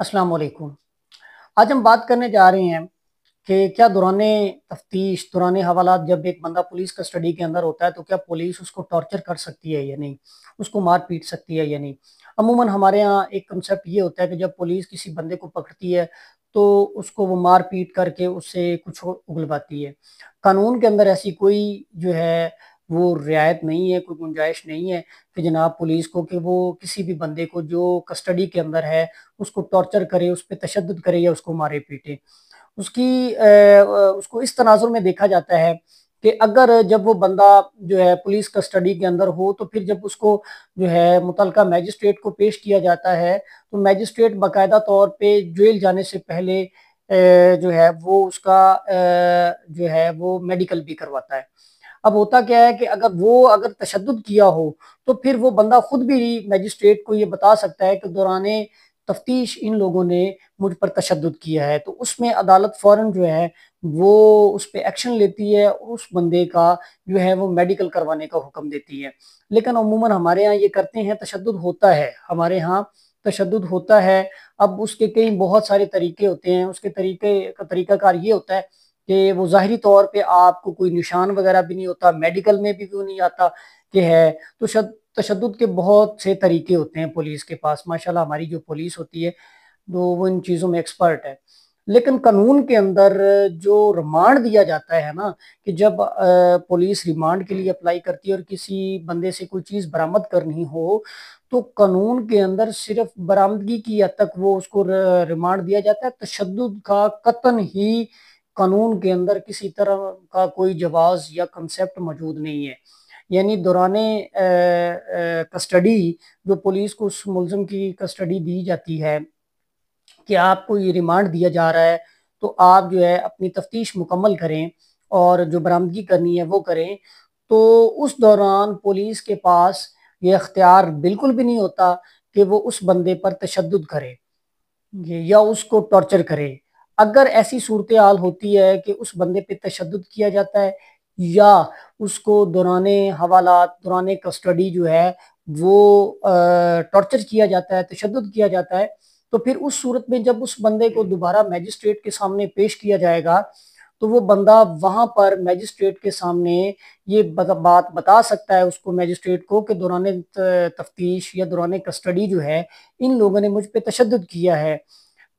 अस्सलाम वालेकुम। आज हम बात करने जा रहे हैं कि क्या दौरान तफ्तीश, दौरान हवालात जब एक बंदा पुलिस कस्टडी के अंदर होता है तो क्या पुलिस उसको टॉर्चर कर सकती है या नहीं, उसको मार पीट सकती है या नहीं। अमूमन हमारे यहाँ एक कंसेप्ट ये होता है कि जब पुलिस किसी बंदे को पकड़ती है तो उसको वो मार पीट करके उससे कुछ उगलवाती है। कानून के अंदर ऐसी कोई जो है वो रियायत नहीं है, कोई गुंजाइश नहीं है कि जनाब पुलिस को कि वो किसी भी बंदे को जो कस्टडी के अंदर है उसको टॉर्चर करे, उस पे तशद्दुद करे या उसको मारे पीटे। उसको इस तनाजुर में देखा जाता है कि अगर जब वो बंदा जो है पुलिस कस्टडी के अंदर हो तो फिर जब उसको जो है मुतलका मैजिस्ट्रेट को पेश किया जाता है तो मैजिस्ट्रेट बाकायदा तौर पे जेल जाने से पहले जो है वो उसका जो है वो मेडिकल भी करवाता है। अब होता क्या है कि अगर तशद्दुद किया हो तो फिर वो बंदा खुद भी मैजिस्ट्रेट को ये बता सकता है कि दौराने तफ्तीश इन लोगों ने मुझ पर तशद्दुद किया है, तो उसमें अदालत फ़ौरन जो है वो उस पे एक्शन लेती है और उस बंदे का जो है वो मेडिकल करवाने का हुक्म देती है। लेकिन अमूमन हमारे यहाँ ये करते हैं, तशद्दुद होता है, हमारे यहाँ तशद्दुद होता है। अब उसके कई बहुत सारे तरीके होते हैं, उसके तरीकाकार ये होता है कि वो ज़ाहिरी तौर पे आपको कोई निशान वगैरह भी नहीं होता, मेडिकल में भी क्यों नहीं आता कि है। तो तशद्दुद के बहुत से तरीके होते हैं पुलिस के पास। माशाल्लाह हमारी जो पुलिस होती है तो वो इन चीज़ों में एक्सपर्ट है। लेकिन कानून के अंदर जो रिमांड दिया जाता है ना, कि जब पुलिस रिमांड के लिए अप्लाई करती है और किसी बंदे से कोई चीज़ बरामद करनी हो तो कानून के अंदर सिर्फ बरामदगी की हद तक वो उसको रिमांड दिया जाता है। तशद्दुद का कतन ही कानून के अंदर किसी तरह का कोई जवाज या कंसेप्ट मौजूद नहीं है। यानी दौराने कस्टडी जो पुलिस को उस मुलजिम की कस्टडी दी जाती है कि आपको ये रिमांड दिया जा रहा है तो आप जो है अपनी तफ्तीश मुकम्मल करें और जो बरामदगी करनी है वो करें। तो उस दौरान पुलिस के पास ये अख्तियार बिल्कुल भी नहीं होता कि वो उस बंदे पर तशद्दुद करे या उसको टॉर्चर करे। अगर ऐसी सूरत हाल होती है कि उस बंदे पे तशद्दुद किया जाता है या उसको दौराने हवालात, दौराने कस्टडी जो है वो टॉर्चर किया जाता है, तशद्दुद किया जाता है, तो फिर उस सूरत में जब उस बंदे को दोबारा मैजिस्ट्रेट के सामने पेश किया जाएगा तो वो बंदा वहां पर मैजिस्ट्रेट के सामने ये बात बता सकता है उसको, मैजिस्ट्रेट को, कि दौरान तफ्तीश या दौरान कस्टडी जो है इन लोगों ने मुझ पे तशद्दुद किया है।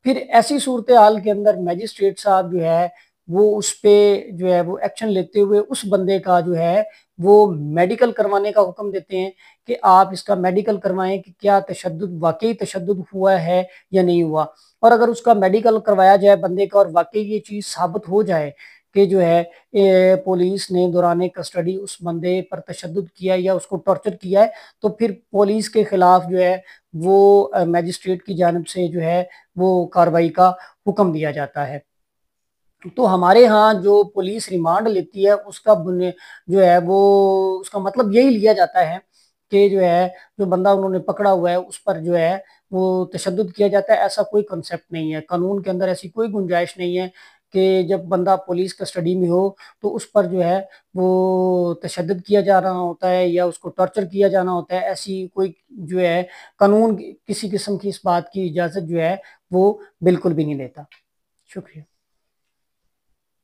फिर ऐसी सूरत हाल के अंदर मैजिस्ट्रेट साहब जो है वो उस पे जो है वो एक्शन लेते हुए उस बंदे का जो है वो मेडिकल करवाने का हुक्म देते हैं कि आप इसका मेडिकल करवाएं कि क्या तशद्दुद, वाकई तशद्दुद हुआ है या नहीं हुआ। और अगर उसका मेडिकल करवाया जाए बंदे का और वाकई ये चीज़ साबित हो जाए कि जो है पुलिस ने दौरान कस्टडी उस बंदे पर तशद्दुद किया या उसको टॉर्चर किया है तो फिर पुलिस के खिलाफ जो है वो मैजिस्ट्रेट की जानिब से जो है वो कार्रवाई का हुक्म दिया जाता है। तो हमारे यहाँ जो पुलिस रिमांड लेती है उसका जो है वो उसका मतलब यही लिया जाता है कि जो है जो बंदा उन्होंने पकड़ा हुआ है उस पर जो है वो तशद्दुद किया जाता है। ऐसा कोई कंसेप्ट नहीं है कानून के अंदर, ऐसी कोई गुंजाइश नहीं है कि जब बंदा पुलिस कस्टडी में हो तो उस पर जो है वो तशद्दुद किया जा रहा होता है या उसको टॉर्चर किया जाना होता है। ऐसी कोई जो है कानून किसी किस्म की इस बात की इजाज़त जो है वो बिल्कुल भी नहीं देता। शुक्रिया।